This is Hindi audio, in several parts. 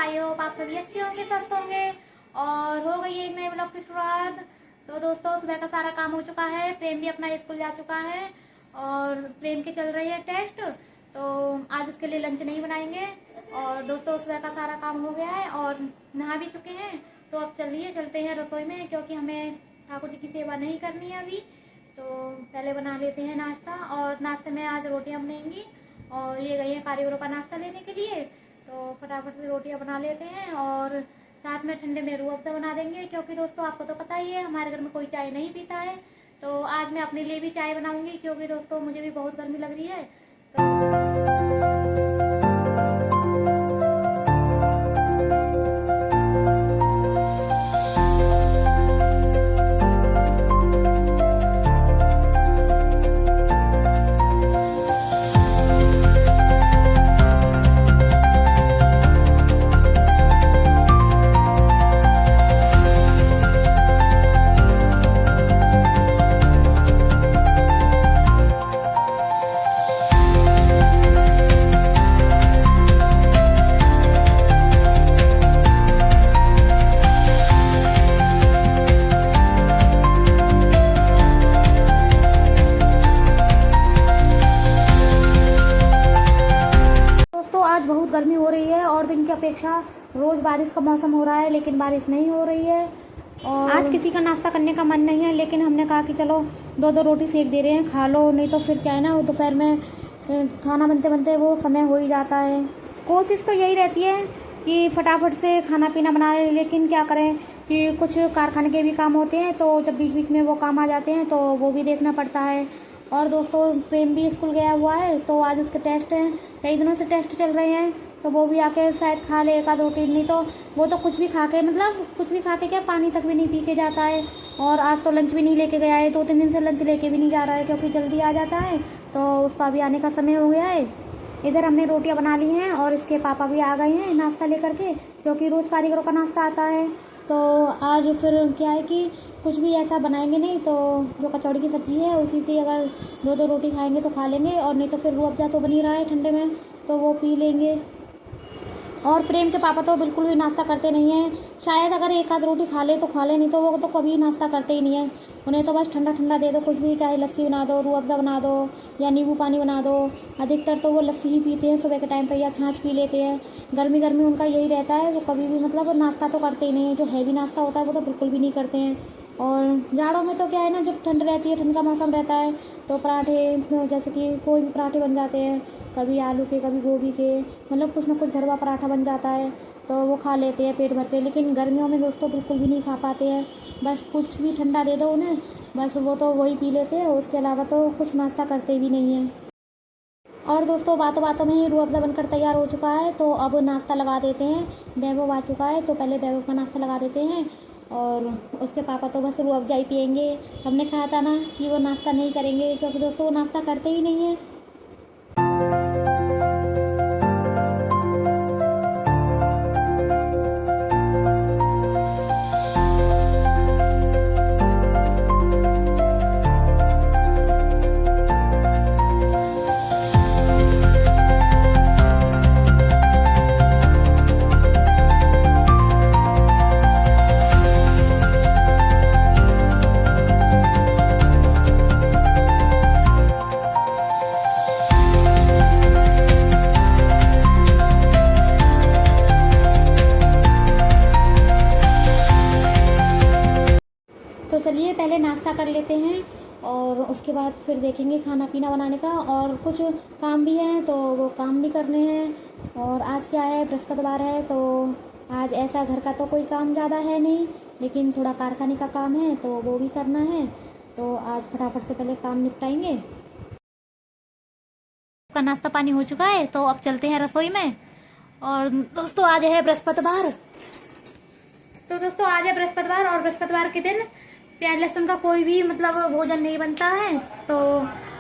आई होप आप सभी अच्छे होंगे, स्वस्थ होंगे। और हो गई है एक नए ब्लॉग की शुरुआत। तो दोस्तों सुबह का सारा काम हो चुका है, प्रेम भी अपना स्कूल जा चुका है और प्रेम के चल रही है टेस्ट, तो आज उसके लिए लंच नहीं बनाएंगे। और दोस्तों सुबह का सारा काम हो गया है और नहा भी चुके हैं। तो अब चलिए चलते हैं रसोई में, क्योंकि हमें ठाकुर जी की सेवा नहीं करनी है अभी। तो पहले बना लेते हैं नाश्ता, और नाश्ते में आज रोटियां बनेंगी। और ये गई है कारीगरों का नाश्ता लेने के लिए, तो फटाफट से रोटियां बना लेते हैं और साथ में ठंडे में रूह अफ़ज़ा बना देंगे। क्योंकि दोस्तों आपको तो पता ही है हमारे घर में कोई चाय नहीं पीता है, तो आज मैं अपने लिए भी चाय बनाऊंगी, क्योंकि दोस्तों मुझे भी बहुत गर्मी लग रही है। तो आज बहुत गर्मी हो रही है और दिन की अपेक्षा रोज बारिश का मौसम हो रहा है, लेकिन बारिश नहीं हो रही है। और आज किसी का नाश्ता करने का मन नहीं है, लेकिन हमने कहा कि चलो दो दो रोटी सेक दे रहे हैं, खा लो, नहीं तो फिर क्या है ना, दोपहर में खाना बनते बनते वो समय हो ही जाता है। कोशिश तो यही रहती है कि फटाफट से खाना पीना बना लें, लेकिन क्या करें कि कुछ कारखाने के भी काम होते हैं, तो जब बीच बीच में वो काम आ जाते हैं तो वो भी देखना पड़ता है। और दोस्तों प्रेम भी स्कूल गया हुआ है, तो आज उसके टेस्ट हैं, कई दिनों से टेस्ट चल रहे हैं, तो वो भी आके शायद खा ले एक आध रोटी। नहीं तो वो तो कुछ भी खा के, मतलब कुछ भी खा के क्या, पानी तक भी नहीं पी के जाता है। और आज तो लंच भी नहीं लेके गया है, 2-3 दिन से लंच लेके भी नहीं जा रहा है, क्योंकि जल्दी आ जाता है, तो उसका भी आने का समय हो गया है। इधर हमने रोटियां बना ली हैं और इसके पापा भी आ गए हैं नाश्ता लेकर के, क्योंकि रोज़ कारीगरों का नाश्ता आता है। तो आज फिर क्या है कि कुछ भी ऐसा बनाएंगे नहीं, तो जो कचौड़ी की सब्ज़ी है उसी से अगर दो दो रोटी खाएंगे तो खा लेंगे, और नहीं तो फिर रूह अफ़ज़ा तो बनी रहा है ठंडे में, तो वो पी लेंगे। और प्रेम के पापा तो बिल्कुल भी नाश्ता करते नहीं हैं, शायद अगर एक आध रोटी खा ले तो खा ले, नहीं तो वो तो कभी नाश्ता करते ही नहीं है। उन्हें तो बस ठंडा ठंडा दे दो, कुछ भी, चाहे लस्सी बना दो, रूह अफ़ज़ा बना दो या नींबू पानी बना दो। अधिकतर तो वो लस्सी ही पीते हैं सुबह के टाइम पर, या छाछ पी लेते हैं। गर्मी गर्मी उनका यही रहता है, वो कभी भी मतलब नाश्ता तो करते ही नहीं है, जो हैवी नाश्ता होता है वो तो बिल्कुल भी नहीं करते हैं। और जाड़ों में तो क्या है ना, जब ठंड रहती है, ठंड का मौसम रहता है, तो पराठे, जैसे कि कोई भी पराठे बन जाते हैं, कभी आलू के कभी गोभी के, मतलब कुछ ना कुछ भरवा पराठा बन जाता है, तो वो खा लेते हैं पेट भर के। लेकिन गर्मियों में दोस्तों बिल्कुल भी नहीं खा पाते हैं, बस कुछ भी ठंडा दे दो उन्हें, बस वो तो वही पी लेते हैं, उसके अलावा तो कुछ नाश्ता करते भी नहीं हैं। और दोस्तों बातों बातों में ही रूह अफ़ज़ा बनकर तैयार हो चुका है, तो अब नाश्ता लगा देते हैं। वैभव आ चुका है, तो पहले वैभव का नाश्ता लगा देते हैं, और उसके पापा तो बस रूह अफ़ज़ा ही पियेंगे। हमने कहा था ना कि वो नाश्ता नहीं करेंगे, क्योंकि दोस्तों वो नाश्ता करते ही नहीं है। तो चलिए पहले नाश्ता कर लेते हैं, और उसके बाद फिर देखेंगे खाना पीना बनाने का, और कुछ काम भी हैं तो वो काम भी करने हैं। और आज क्या है, बृहस्पतिवार है, तो आज ऐसा घर का तो कोई काम ज़्यादा है नहीं, लेकिन थोड़ा कारखाने का काम है, तो वो भी करना है। तो आज फटाफट से पहले काम निपटाएंगे। का नाश्ता पानी हो चुका है, तो अब चलते हैं रसोई में। और दोस्तों आज है बृहस्पतिवार, तो दोस्तों आज है बृहस्पतिवार, और बृहस्पतिवार के दिन प्याज लहसुन का कोई भी मतलब भोजन नहीं बनता है, तो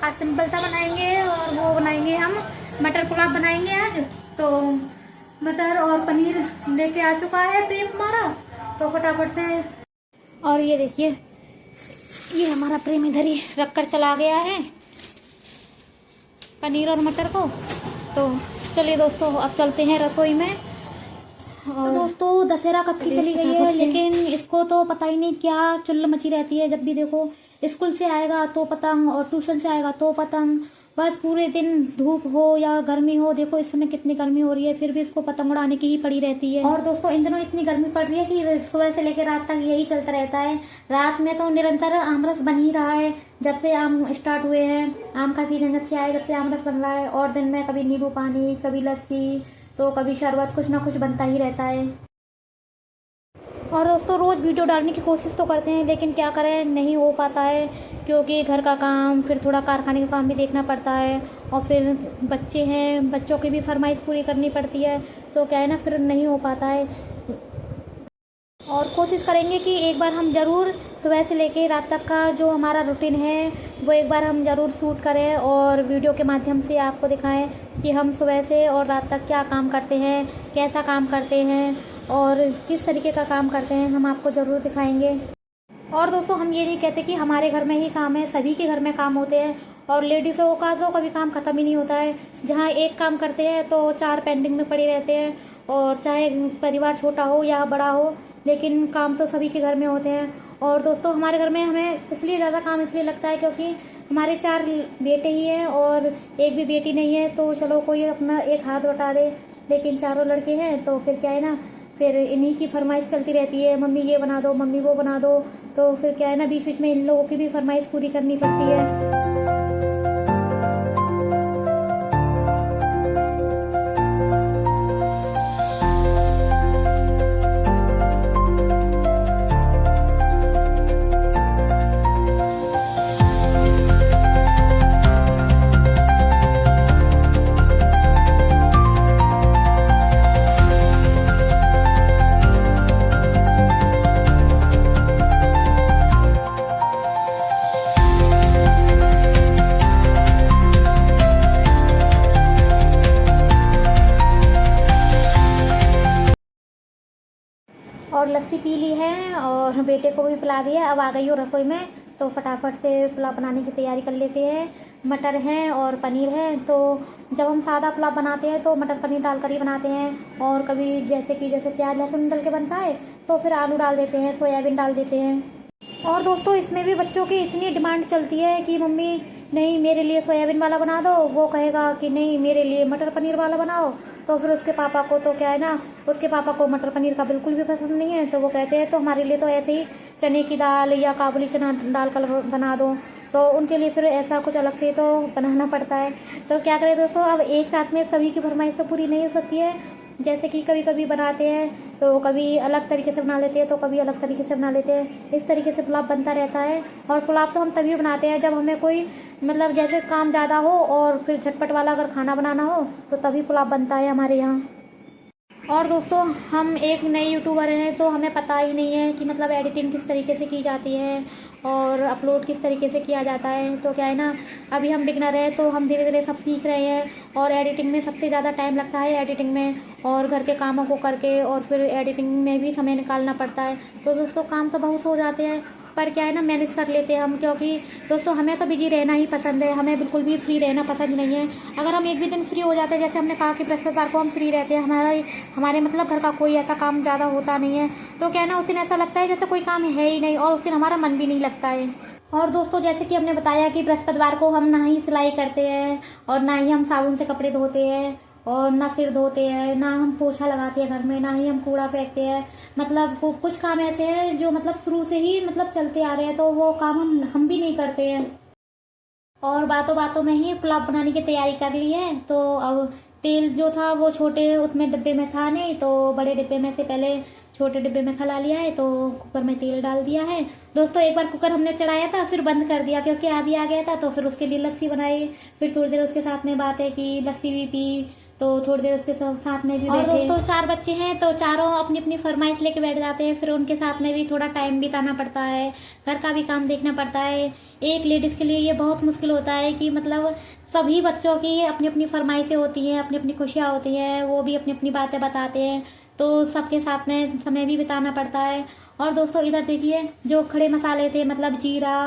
आज सिंपल सा बनाएंगे। और वो बनाएंगे हम मटर पुलाव बनाएंगे आज। तो मटर और पनीर लेके आ चुका है प्रेम हमारा, तो फटाफट से। और ये देखिए, ये हमारा प्रेम इधर ही रख कर चला गया है पनीर और मटर को। तो चलिए दोस्तों अब चलते हैं रसोई में। और दोस्तों दशहरा कब की चली गई है, लेकिन इसको तो पता ही नहीं क्या चुल्ल मची रहती है। जब भी देखो स्कूल से आएगा तो पतंग और ट्यूशन से आएगा तो पतंग, बस पूरे दिन धूप हो या गर्मी हो। देखो इस समय कितनी गर्मी हो रही है, फिर भी इसको पतंग उड़ाने की ही पड़ी रहती है। और दोस्तों इन दिनों इतनी गर्मी पड़ रही है कि सुबह से लेकर रात तक यही चलता रहता है। रात में तो निरंतर आमरस बन ही रहा है, जब से आम स्टार्ट हुए हैं, आम का सीजन जब से आया जब से आमरस बन रहा है। और दिन में कभी नींबू पानी, कभी लस्सी, तो कभी शरबत, कुछ ना कुछ बनता ही रहता है। और दोस्तों रोज वीडियो डालने की कोशिश तो करते हैं, लेकिन क्या करें, नहीं हो पाता है, क्योंकि घर का काम, फिर थोड़ा कारखाने का काम भी देखना पड़ता है, और फिर बच्चे हैं, बच्चों की भी फरमाइश पूरी करनी पड़ती है, तो क्या है ना, फिर नहीं हो पाता है। और कोशिश करेंगे कि एक बार हम ज़रूर सुबह से लेके रात तक का जो हमारा रूटीन है वो एक बार हम ज़रूर शूट करें और वीडियो के माध्यम से आपको दिखाएं कि हम सुबह से और रात तक क्या काम करते हैं, कैसा काम करते हैं और किस तरीके का काम करते हैं, हम आपको ज़रूर दिखाएंगे। और दोस्तों हम ये नहीं कहते कि हमारे घर में ही काम है, सभी के घर में काम होते हैं, और लेडीज़ों का तो कभी काम ख़त्म ही नहीं होता है। जहाँ एक काम करते हैं तो 4 पेंडिंग में पड़े रहते हैं, और चाहे परिवार छोटा हो या बड़ा हो, लेकिन काम तो सभी के घर में होते हैं। और दोस्तों हमारे घर में हमें इसलिए ज़्यादा काम इसलिए लगता है क्योंकि हमारे 4 बेटे ही हैं और एक भी बेटी नहीं है, तो चलो कोई अपना एक हाथ बटा दे, लेकिन चारों लड़के हैं तो फिर क्या है ना, फिर इन्हीं की फरमाइश चलती रहती है, मम्मी ये बना दो, मम्मी वो बना दो, तो फिर क्या है ना, बीच बीच में इन लोगों की भी फरमाइश पूरी करनी पड़ती है। और लस्सी पी ली है और बेटे को भी पिला दिया। अब आ गई हो रसोई में, तो फटाफट से पुलाव बनाने की तैयारी कर लेते हैं। मटर हैं और पनीर है, तो जब हम सादा पुलाव बनाते हैं तो मटर पनीर डालकर ही बनाते हैं, और कभी जैसे प्याज लहसुन डाल के बनता है तो फिर आलू डाल देते हैं, सोयाबीन डाल देते हैं। और दोस्तों इसमें भी बच्चों की इतनी डिमांड चलती है कि मम्मी नहीं मेरे लिए सोयाबीन वाला बना दो, वो कहेगा कि नहीं मेरे लिए मटर पनीर वाला बनाओ, तो फिर उसके पापा को तो क्या है ना, उसके पापा को मटर पनीर का बिल्कुल भी पसंद नहीं है, तो वो कहते हैं तो हमारे लिए तो ऐसे ही चने की दाल या काबुली चना डालकर बना दो, तो उनके लिए फिर ऐसा कुछ अलग से तो बनाना पड़ता है। तो क्या करें दोस्तों, अब एक साथ में सभी की फरमाइश तो पूरी नहीं हो सकती है। जैसे कि कभी कभी बनाते हैं तो कभी अलग तरीके से बना लेते हैं, तो कभी अलग तरीके से बना लेते हैं, इस तरीके से पुलाव बनता रहता है। और पुलाव तो हम तभी बनाते हैं जब हमें कोई मतलब जैसे काम ज़्यादा हो और फिर झटपट वाला अगर खाना बनाना हो तो तभी पुलाव बनता है हमारे यहाँ। और दोस्तों हम एक नए यूट्यूबर हैं, तो हमें पता ही नहीं है कि मतलब एडिटिंग किस तरीके से की जाती है और अपलोड किस तरीके से किया जाता है। तो क्या है ना, अभी हम बिगनर हैं, तो हम धीरे धीरे सब सीख रहे हैं, और एडिटिंग में सबसे ज़्यादा टाइम लगता है एडिटिंग में, और घर के कामों को करके और फिर एडिटिंग में भी समय निकालना पड़ता है। तो दोस्तों काम तो बहुत हो जाते हैं, पर क्या है ना, मैनेज कर लेते हैं हम, क्योंकि दोस्तों हमें तो बिजी रहना ही पसंद है, हमें बिल्कुल भी फ्री रहना पसंद नहीं है। अगर हम एक भी दिन फ्री हो जाते हैं, जैसे हमने कहा कि बृहस्पतिवार को हम फ्री रहते हैं, हमारे मतलब घर का कोई ऐसा काम ज़्यादा होता नहीं है, तो क्या है ना, उस दिन ऐसा लगता है जैसे कोई काम है ही नहीं, और उस दिन हमारा मन भी नहीं लगता है। और दोस्तों जैसे कि हमने बताया कि बृहस्पतिवार को हम ना ही सिलाई करते हैं और ना ही हम साबुन से कपड़े धोते हैं और ना सिर धोते हैं, ना हम पोछा लगाते हैं घर में, ना ही हम कूड़ा फेंकते हैं। मतलब कुछ काम ऐसे हैं जो मतलब शुरू से ही मतलब चलते आ रहे हैं, तो वो काम हम भी नहीं करते हैं। और बातों बातों में ही पुलाव बनाने की तैयारी कर ली है। तो अब तेल जो था वो छोटे उसमें डिब्बे में था नहीं, तो बड़े डिब्बे में से पहले छोटे डिब्बे में खला लिया है, तो कुकर में तेल डाल दिया है। दोस्तों एक बार कुकर हमने चढ़ाया था, फिर बंद कर दिया क्योंकि आधी आ गया था, तो फिर उसके लिए लस्सी बनाई, फिर थोड़ी देर उसके साथ में बातें की, लस्सी भी पी, तो थोड़ी देर उसके साथ में भी बैठे। और दोस्तों 4 बच्चे हैं, तो चारों अपनी अपनी फरमाइश लेके बैठ जाते हैं, फिर उनके साथ में भी थोड़ा टाइम बिताना पड़ता है, घर का भी काम देखना पड़ता है। एक लेडीज के लिए ये बहुत मुश्किल होता है कि मतलब सभी बच्चों की अपनी अपनी फरमाइशें होती हैं, अपनी अपनी खुशियाँ होती हैं, वो भी अपनी अपनी बातें बताते हैं, तो सबके साथ में समय भी बिताना पड़ता है। और दोस्तों इधर देखिए, जो खड़े मसाले थे मतलब जीरा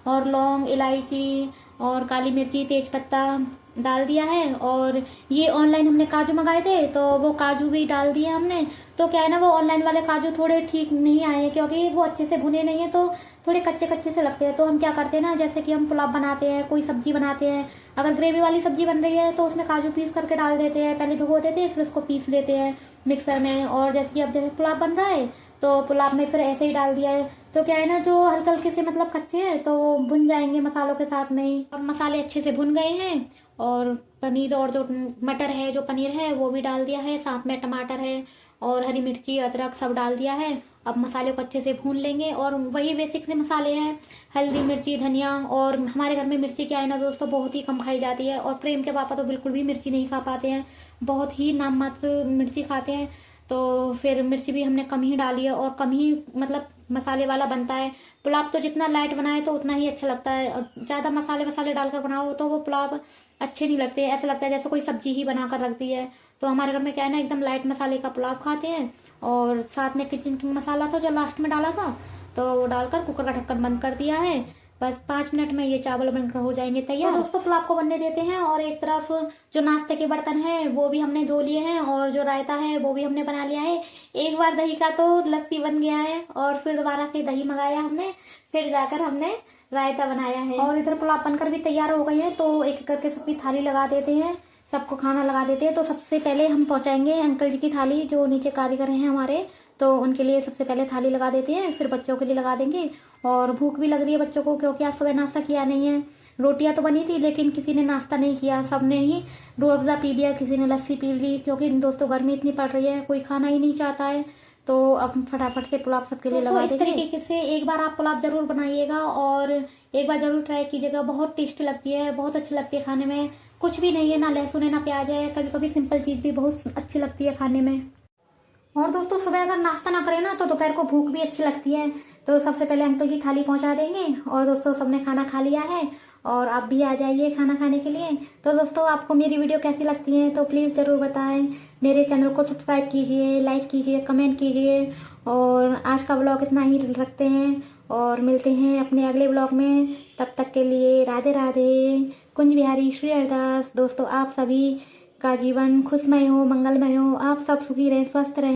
और लौंग, इलायची और काली मिर्ची, तेज पत्ता, डाल दिया है। और ये ऑनलाइन हमने काजू मंगाए थे तो वो काजू भी डाल दिए हमने। तो क्या है ना, वो ऑनलाइन वाले काजू थोड़े ठीक नहीं आए हैं क्योंकि वो अच्छे से भुने नहीं है, तो थोड़े कच्चे कच्चे से लगते हैं। तो हम क्या करते हैं ना, जैसे कि हम पुलाव बनाते हैं, कोई सब्जी बनाते हैं, अगर ग्रेवी वाली सब्जी बन रही है तो उसमें काजू पीस करके डाल देते हैं, पहले भिगो देते हैं फिर उसको पीस लेते हैं मिक्सर में। और जैसे कि अब जैसे पुलाव बन रहा है तो पुलाव में फिर ऐसे ही डाल दिया है। तो क्या है ना, जो हल्के हल्के से मतलब कच्चे हैं तो वो भुन जाएंगे मसालों के साथ में ही। अब मसाले अच्छे से भुन गए हैं और पनीर और जो मटर है, जो पनीर है वो भी डाल दिया है, साथ में टमाटर है और हरी मिर्ची अदरक सब डाल दिया है। अब मसाले को अच्छे से भून लेंगे और वही बेसिक से मसाले हैं, हल्दी मिर्ची धनिया। और हमारे घर में मिर्ची क्या है ना दोस्तों, बहुत ही कम खाई जाती है और प्रेम के पापा तो बिल्कुल भी मिर्ची नहीं खा पाते हैं, बहुत ही नाम मात्र मिर्ची खाते हैं। तो फिर मिर्ची भी हमने कम ही डाली है और कम ही मतलब मसाले वाला बनता है पुलाव। तो जितना लाइट बनाए तो उतना ही अच्छा लगता है, और ज्यादा मसाले वसाले डालकर बनाओ तो वो पुलाव अच्छे नहीं लगते, ऐसा लगता है जैसे कोई सब्जी ही बनाकर रख दी है। तो हमारे घर में क्या है ना, एकदम लाइट मसाले का पुलाव खाते हैं। और साथ में किचन किंग मसाला था जो लास्ट में डाला था, तो वो डालकर कुकर का ढक्कन बंद कर दिया है। बस 5 मिनट में ये चावल बनकर हो जाएंगे तैयार। तो दोस्तों पुलाव को बनने देते हैं। और एक तरफ जो नाश्ते के बर्तन है वो भी हमने धो लिए हैं और जो रायता है वो भी हमने बना लिया है। एक बार दही का तो लस्सी बन गया है और फिर दोबारा से दही मंगाया हमने, फिर जाकर हमने रायता बनाया है। और इधर पुलाव बनकर भी तैयार हो गए हैं, तो एक एक करके सबकी थाली लगा देते हैं, सबको खाना लगा देते हैं। तो सबसे पहले हम पहुंचाएंगे अंकल जी की थाली, जो नीचे कारीगर हैं हमारे, तो उनके लिए सबसे पहले थाली लगा देते हैं, फिर बच्चों के लिए लगा देंगे। और भूख भी लग रही है बच्चों को क्योंकि आज सुबह नाश्ता किया नहीं है। रोटियां तो बनी थी लेकिन किसी ने नाश्ता नहीं किया, सबने ही रूह अफ़ज़ा पी लिया, किसी ने लस्सी पी ली, क्योंकि दोस्तों गर्मी इतनी पड़ रही है, कोई खाना ही नहीं चाहता है। तो अब फटाफट से पुलाव सबके लिए लगा देंगे। इस तरीके से एक बार आप पुलाव जरूर बनाइएगा और एक बार जरूर ट्राई कीजिएगा, बहुत टेस्टी लगती है, बहुत अच्छी लगती है खाने में। कुछ भी नहीं है, ना लहसुन है ना प्याज है, कभी कभी सिंपल चीज भी बहुत अच्छी लगती है खाने में। और दोस्तों सुबह अगर नाश्ता ना करें ना तो दोपहर को भूख भी अच्छी लगती है। तो सबसे पहले अंकल की थाली पहुंचा देंगे। और दोस्तों सबने खाना खा लिया है और आप भी आ जाइए खाना खाने के लिए। तो दोस्तों आपको मेरी वीडियो कैसी लगती है तो प्लीज जरूर बताएं। मेरे चैनल को सब्सक्राइब कीजिए, लाइक कीजिए, कमेंट कीजिए। और आज का ब्लॉग इतना ही रखते हैं और मिलते हैं अपने अगले ब्लॉग में। तब तक के लिए राधे राधे। कुंज बिहारी श्री अरदास। दोस्तों आप सभी का जीवन खुशमय हो, मंगलमय हो, आप सब सुखी रहें, स्वस्थ रहें।